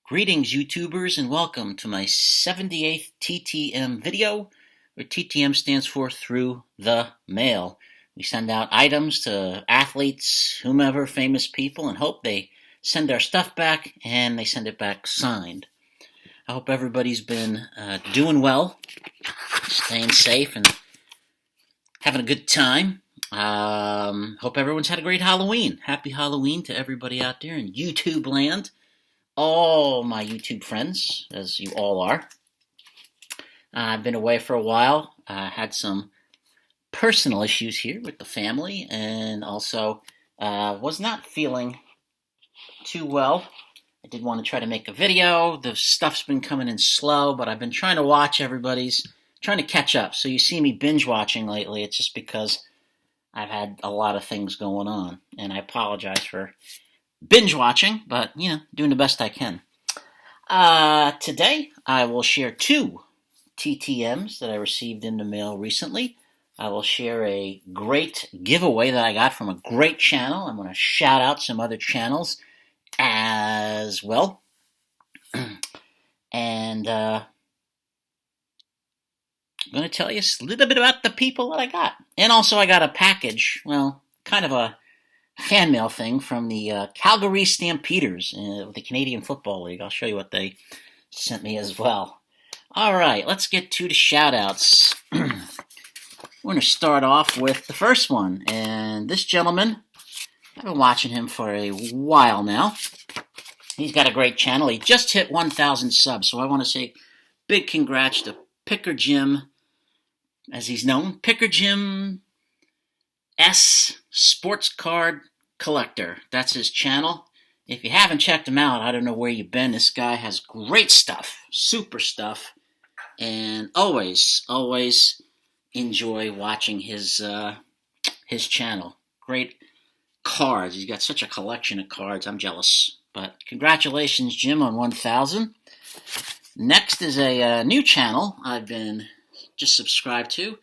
Greetings, YouTubers, and welcome to my 78th TTM video, where TTM stands for Through the Mail. We send out items to athletes, whomever, famous people, and hope they send our stuff back, and they send it back signed. I hope everybody's been doing well, staying safe, and having a good time. Hope everyone's had a great Halloween. Happy Halloween to everybody out there in YouTube land. All my YouTube friends, as you all are. I've been away for a while. I had some personal issues here with the family, and also was not feeling too well. I did want to try to make a video. The stuff's been coming in slow, but I've been trying to watch everybody's, trying to catch up. So you see me binge watching lately. It's just because I've had a lot of things going on, and I apologize for binge watching, but, doing the best I can. Today, I will share two TTMs that I received in the mail recently. I will share a great giveaway that I got from a great channel. I'm going to shout out some other channels as well. And I'm going to tell you a little bit about the people that I got. And also I got a package, kind of a fan mail thing from the Calgary Stampeders, the Canadian Football League. I'll show you what they sent me as well. All right, let's get to the shout-outs. We're going to start off with the first one. And this gentleman, I've been watching him for a while now. He's got a great channel. He just hit 1,000 subs, so I want to say big congrats to PickerJimS, as he's known. PickerJimS Sports Card Collector. That's his channel. If you haven't checked him out, I don't know where you've been. This guy has great stuff, super stuff, and always enjoy watching his channel. Great cards. He's got such a collection of cards. I'm jealous. But congratulations, Jim, on 1,000. Next is a new channel I've been just subscribed to.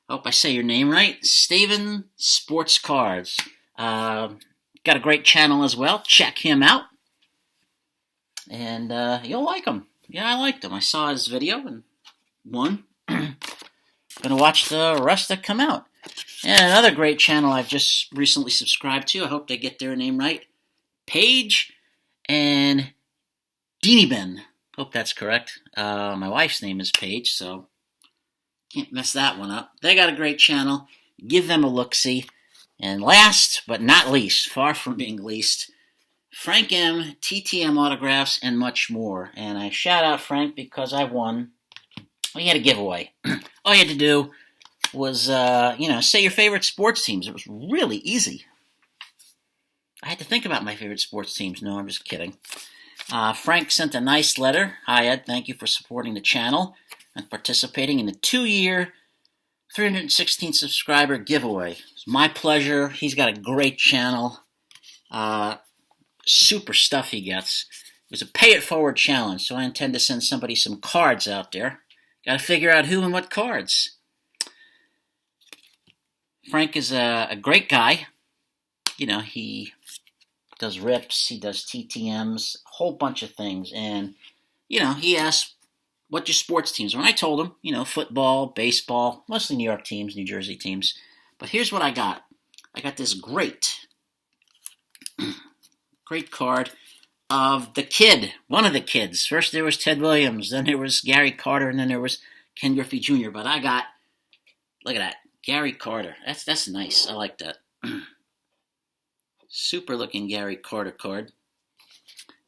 I hope I say your name right. Staven Sports Cards. Got a great channel as well. Check him out. And you'll like him. Yeah, I liked him. I saw his video and won. Gonna watch the rest that come out. And another great channel I've just recently subscribed to. I hope they get their name right. Paige Deeneebeen. Hope that's correct. My wife's name is Paige, so can't mess that one up. They got a great channel. Give them a look-see. And last but not least, far from being least, Frank M, TTM autographs, and much more. And I shout out Frank because I won. We had a giveaway. All you had to do was, say your favorite sports teams. It was really easy. I had to think about my favorite sports teams. No, I'm just kidding. Frank sent a nice letter. Hi, Ed. Thank you for supporting the channel and participating in the 2-year, 316 subscriber giveaway. It's my pleasure. He's got a great channel. Super stuff he gets. It was a pay-it-forward challenge, so I intend to send somebody some cards out there. Got to figure out who and what cards. Frank is a great guy. He does rips, he does TTMs, a whole bunch of things. And, he asked, what your sports teams are? And I told him, football, baseball, mostly New York teams, New Jersey teams. But here's what I got. I got this great card of the kid, one of the kids. First there was Ted Williams, then there was Gary Carter, and then there was Ken Griffey Jr. But I got, look at that, Gary Carter. That's nice. I like that. Super looking Gary Carter card.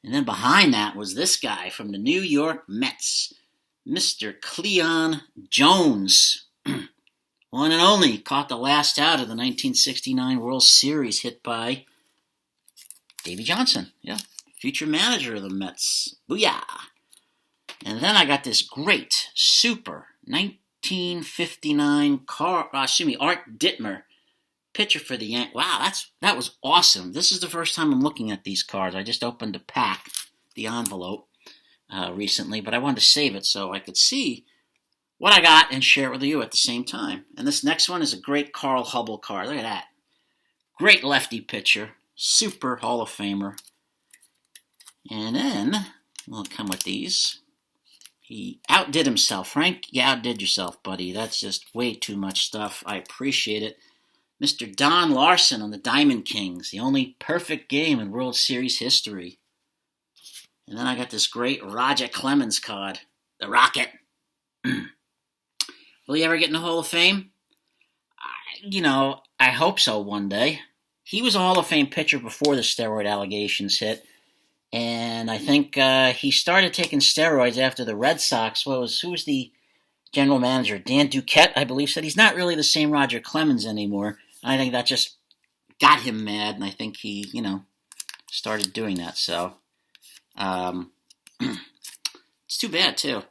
And then behind that was this guy from the New York Mets, Mr. Cleon Jones. One and only, caught the last out of the 1969 World Series, hit by Davey Johnson. Yeah, future manager of the Mets. Booyah! And then I got this great, super 1959 Art Dittmer pitcher for the Yankees. Wow, that was awesome. This is the first time I'm looking at these cards. I just opened the pack, the envelope, recently, but I wanted to save it so I could see what I got and share it with you at the same time. And this next one is a great Carl Hubble card. Look at that. Great lefty pitcher. Super Hall of Famer. And then will come with these. He outdid himself. Frank, you outdid yourself, buddy. That's just way too much stuff. I appreciate it. Mr. Don Larson on the Diamond Kings, the only perfect game in World Series history. And then I got this great Roger Clemens card, the Rocket. Will he ever get in the Hall of Fame? I hope so one day. He was a Hall of Fame pitcher before the steroid allegations hit. And I think he started taking steroids after the Red Sox. Who was the general manager? Dan Duquette, I believe, said he's not really the same Roger Clemens anymore. I think that just got him mad, and I think he, started doing that. So it's too bad, too.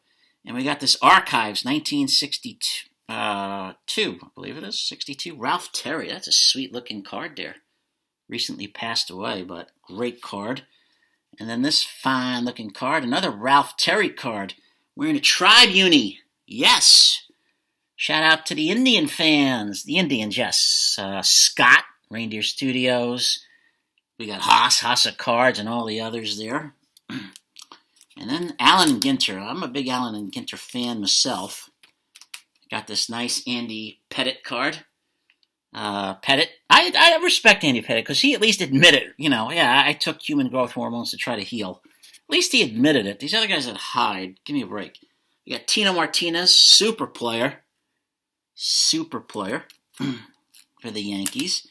And we got this Archives 1962, I believe it is, 62. Ralph Terry, that's a sweet-looking card there. Recently passed away, but great card. And then this fine-looking card, another Ralph Terry card. Wearing a Tribe uni. Yes. Shout out to the Indian fans. The Indians, yes. Scott, Reindeer Studios. We got Hossa Cards, and all the others there. And then Allen Ginter. I'm a big Allen Ginter fan myself. Got this nice Andy Pettitte card. Pettitte. I respect Andy Pettitte because he at least admitted, I took human growth hormones to try to heal. At least he admitted it. These other guys that hide, give me a break. You got Tino Martinez, super player for the Yankees.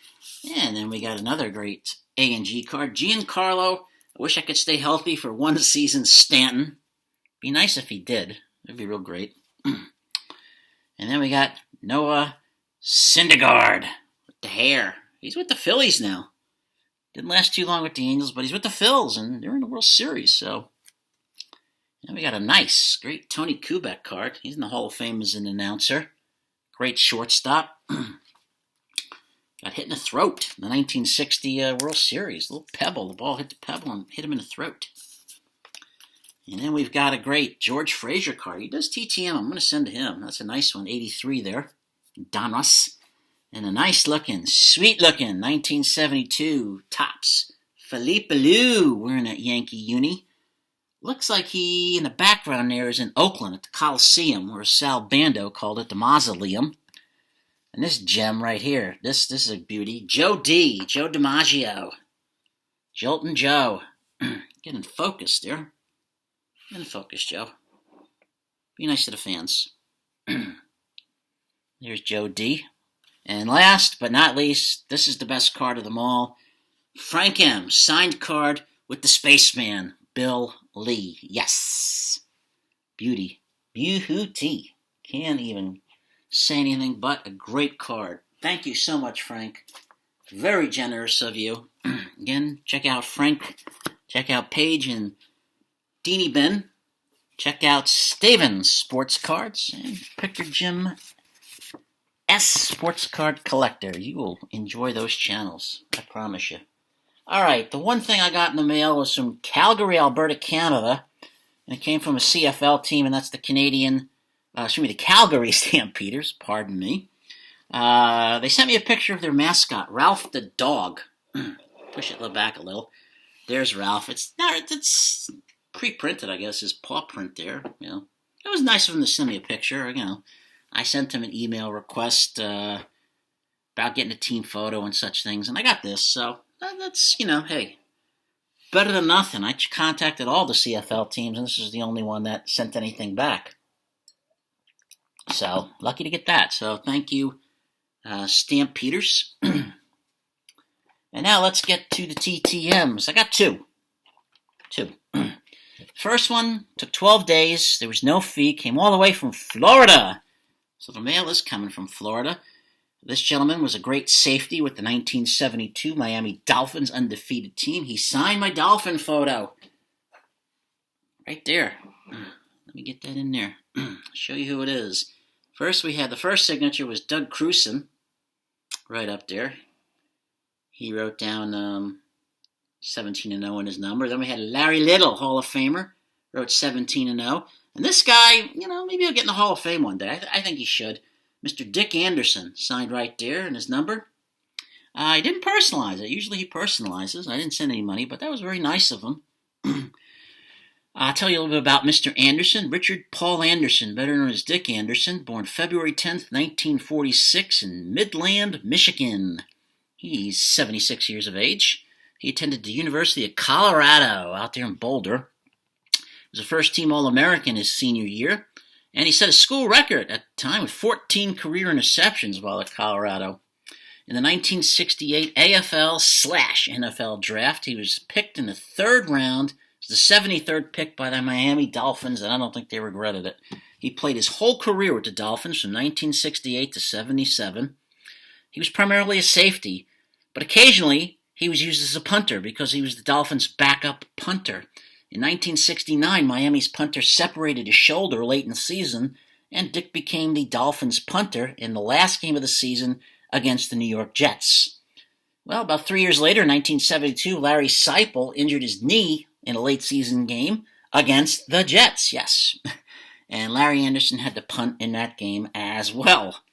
And then we got another great A&G card, Giancarlo. I wish I could stay healthy for one season, Stanton. Be nice if he did. That'd be real great. And then we got Noah Syndergaard with the hair. He's with the Phillies now. Didn't last too long with the Angels, but he's with the Phils, and they're in the World Series. So, and we got a nice, great Tony Kubek card. He's in the Hall of Fame as an announcer. Great shortstop. Got hit in the throat in the 1960 World Series. A little pebble. The ball hit the pebble and hit him in the throat. And then we've got a great George Frazier card. He does TTM. I'm going to send to him. That's a nice one. 83 there. Danos. And a nice-looking, sweet-looking 1972 Topps Felipe Alou wearing that Yankee uni. Looks like he, in the background there, is in Oakland at the Coliseum, or Sal Bando called it the Mausoleum. And this gem right here, this is a beauty. Joe DiMaggio. Joltin' Joe. Get in focus there. Get in focus, Joe. Be nice to the fans. There's Joe D. And last but not least, this is the best card of them all. Frank M. Signed card with the Spaceman, Bill Lee. Yes. Beauty. Beauty. Can't even say anything but a great card. Thank you so much, Frank. Very generous of you. Again, check out Frank. Check out Paige and Deeneebeen. Check out Staven Sports Cards and PickerJimS Sports Card Collector. You will enjoy those channels. I promise you. Alright, the one thing I got in the mail was from Calgary, Alberta, Canada. And it came from a CFL team, and that's the the Calgary Stampeders, pardon me. They sent me a picture of their mascot, Ralph the dog. Push it back a little. There's Ralph. It's pre-printed, I guess, his paw print there. It was nice of him to send me a picture. I sent him an email request about getting a team photo and such things, and I got this. So that's, hey, better than nothing. I contacted all the CFL teams, and this is the only one that sent anything back. So, lucky to get that. So, thank you, Stampeders. And now let's get to the TTMs. I got two. First one took 12 days. There was no fee. Came all the way from Florida. So the mail is coming from Florida. This gentleman was a great safety with the 1972 Miami Dolphins undefeated team. He signed my Dolphin photo. Right there. Let me get that in there. Show you who it is. First, we had the first signature was Doug Cruson. Right up there. He wrote down 17-0 in his number. Then we had Larry Little, Hall of Famer. Wrote 17-0. And this guy, maybe he'll get in the Hall of Fame one day. I think he should. Mr. Dick Anderson, signed right there in his number. I didn't personalize it. Usually he personalizes. I didn't send any money, but that was very nice of him. I'll tell you a little bit about Mr. Anderson. Richard Paul Anderson, better known as Dick Anderson, born February 10th, 1946 in Midland, Michigan. He's 76 years of age. He attended the University of Colorado out there in Boulder. He was a first-team All-American his senior year, and he set a school record at the time with 14 career interceptions while at Colorado. In the 1968 AFL/NFL draft, he was picked in the third round. It was the 73rd pick by the Miami Dolphins, and I don't think they regretted it. He played his whole career with the Dolphins from 1968 to 77. He was primarily a safety, but occasionally he was used as a punter because he was the Dolphins' backup punter. In 1969, Miami's punter separated his shoulder late in the season, and Dick became the Dolphins' punter in the last game of the season against the New York Jets. Well, about 3 years later, in 1972, Larry Seipel injured his knee in a late-season game against the Jets, yes. And Larry Anderson had to punt in that game as well.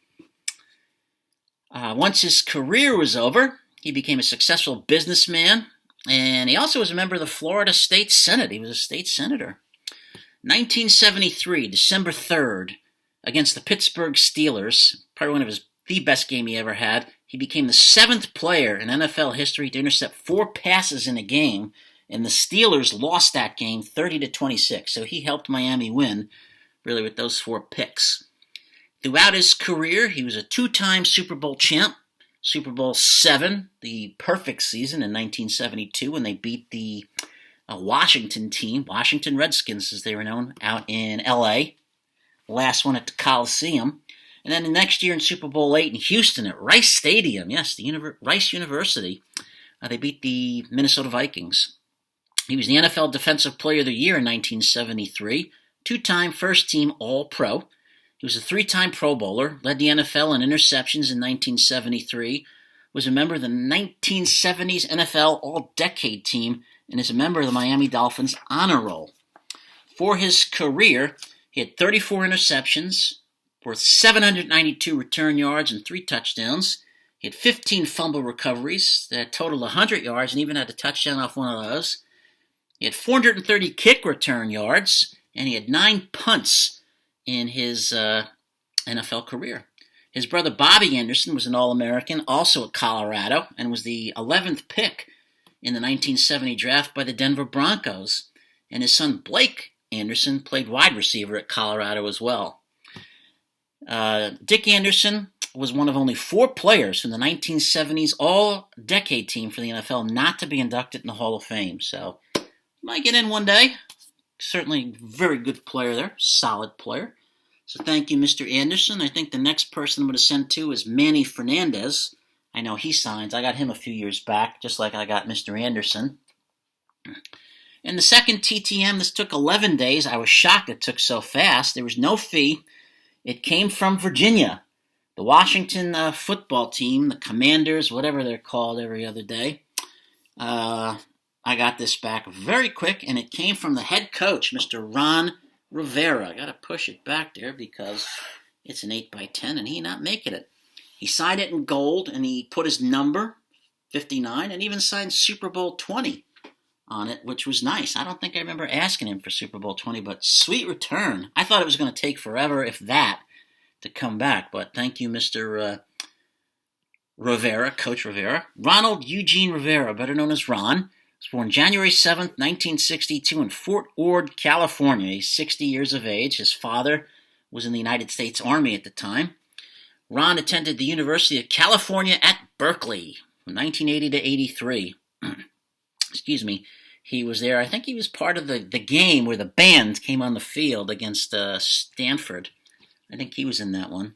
Once his career was over, he became a successful businessman, and he also was a member of the Florida State Senate. He was a state senator. 1973, December 3rd, against the Pittsburgh Steelers, probably one of the best game he ever had. He became the 7th player in NFL history to intercept 4 passes in a game, and the Steelers lost that game 30-26. So he helped Miami win, really, with those 4 picks. Throughout his career, he was a 2-time Super Bowl champ. Super Bowl VII, the perfect season in 1972, when they beat the Washington team, Washington Redskins as they were known, out in L.A. The last one at the Coliseum. And then the next year in Super Bowl VIII in Houston at Rice Stadium, yes, the Rice University, they beat the Minnesota Vikings. He was the NFL Defensive Player of the Year in 1973, 2-time first-team All-Pro. He was a 3-time Pro Bowler, led the NFL in interceptions in 1973, was a member of the 1970s NFL All-Decade Team, and is a member of the Miami Dolphins Honor Roll. For his career, he had 34 interceptions, worth 792 return yards and 3 touchdowns. He had 15 fumble recoveries that totaled 100 yards and even had a touchdown off one of those. He had 430 kick return yards, and he had 9 punts in his NFL career. His brother Bobby Anderson was an All-American, also at Colorado, and was the 11th pick in the 1970 draft by the Denver Broncos. And his son Blake Anderson played wide receiver at Colorado as well. Dick Anderson was one of only 4 players from the 1970s All-Decade Team for the NFL not to be inducted in the Hall of Fame. So, might get in one day. Certainly very good player there, solid player. So thank you, Mr. Anderson. I think the next person I'm going to send to is Manny Fernandez. I know he signs. I got him a few years back, just like I got Mr. Anderson. And the second TTM, this took 11 days. I was shocked it took so fast. There was no fee. It came from Virginia. The Washington football team, the Commanders, whatever they're called every other day. I got this back very quick, and it came from the head coach, Mr. Ron Rivera. I got to push it back there because it's an 8x10, and he not making it. He signed it in gold, and he put his number, 59, and even signed Super Bowl 20 on it, which was nice. I don't think I remember asking him for Super Bowl 20, but sweet return. I thought it was going to take forever, if that, to come back, but thank you, Mr. Rivera, Coach Rivera. Ronald Eugene Rivera, better known as Ron, was born January 7th, 1962 in Fort Ord, California. He's 60 years of age. His father was in the United States Army at the time. Ron attended the University of California at Berkeley from 1980 to 83. Excuse me. He was there. I think he was part of the game where the band came on the field against Stanford. I think he was in that one.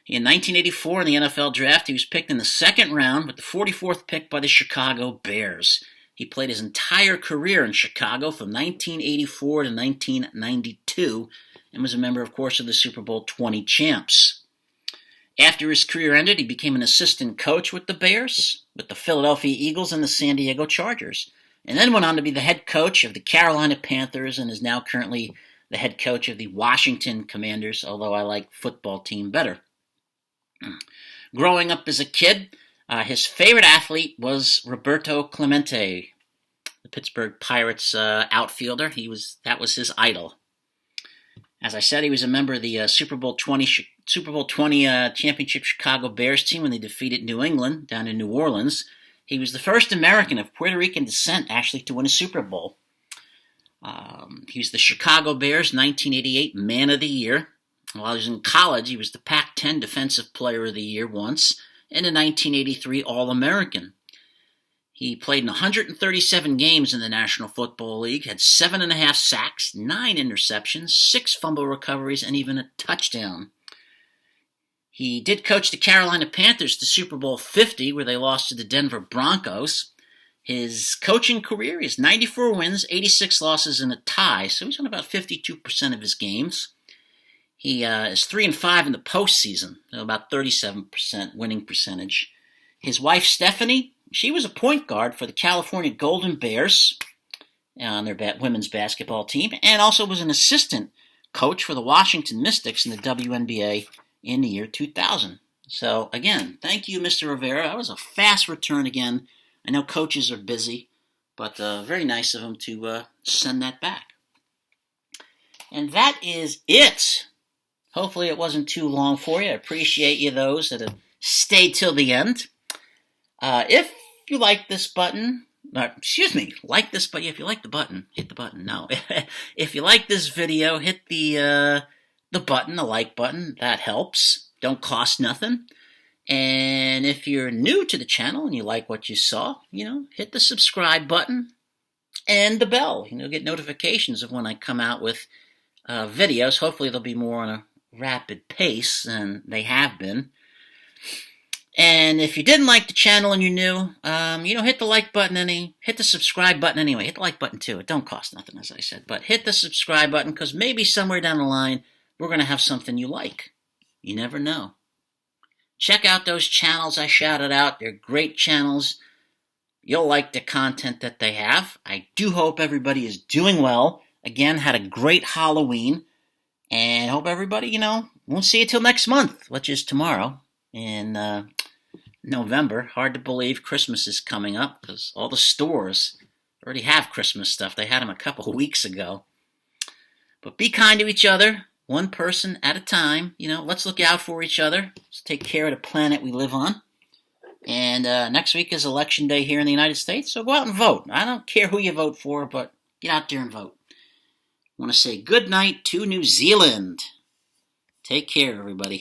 In 1984, in the NFL draft, he was picked in the 2nd round with the 44th pick by the Chicago Bears. He played his entire career in Chicago from 1984 to 1992 and was a member, of course, of the Super Bowl 20 champs. After his career ended, he became an assistant coach with the Bears, with the Philadelphia Eagles, and the San Diego Chargers, and then went on to be the head coach of the Carolina Panthers and is now currently the head coach of the Washington Commanders, although I like football team better. Growing up as a kid, his favorite athlete was Roberto Clemente, the Pittsburgh Pirates outfielder. That was his idol. As I said, he was a member of the Super Bowl 20 championship Chicago Bears team when they defeated New England down in New Orleans. He was the first American of Puerto Rican descent actually to win a Super Bowl. He was the Chicago Bears 1988 Man of the Year. While he was in college, he was the Pac-10 Defensive Player of the Year once, and a 1983 All-American. He played in 137 games in the National Football League, had 7.5 sacks, 9 interceptions, 6 fumble recoveries, and even a touchdown. He did coach the Carolina Panthers to Super Bowl 50, where they lost to the Denver Broncos. His coaching career is 94 wins, 86 losses, and a tie, so he's won about 52% of his games. He is 3-5 in the postseason, so about 37% winning percentage. His wife, Stephanie, she was a point guard for the California Golden Bears on their women's basketball team, and also was an assistant coach for the Washington Mystics in the WNBA in the year 2000. So, again, thank you, Mr. Rivera. That was a fast return again. I know coaches are busy, but very nice of him to send that back. And that is it. Hopefully it wasn't too long for you. I appreciate you those that have stayed till the end. If you like this button, like this button. If you like the button, hit the button. No, if you like this video, hit the button, the like button. That helps. Don't cost nothing. And if you're new to the channel and you like what you saw, hit the subscribe button and the bell. Get notifications of when I come out with videos. Hopefully they'll be more on a rapid pace than they have been. And if you didn't like the channel and you're new, hit the like button hit the subscribe button anyway. Hit the like button too. It don't cost nothing, as I said. But hit the subscribe button, because maybe somewhere down the line we're going to have something you like. You never know. Check out those channels I shouted out. They're great channels. You'll like the content that they have. I do hope everybody is doing well. Again, had a great Halloween. And hope everybody, won't see you till next month, which is tomorrow in November. Hard to believe Christmas is coming up, because all the stores already have Christmas stuff. They had them a couple of weeks ago. But be kind to each other, one person at a time. Let's look out for each other. Let's take care of the planet we live on. And next week is Election Day here in the United States, so go out and vote. I don't care who you vote for, but get out there and vote. I want to say good night to New Zealand. Take care, everybody.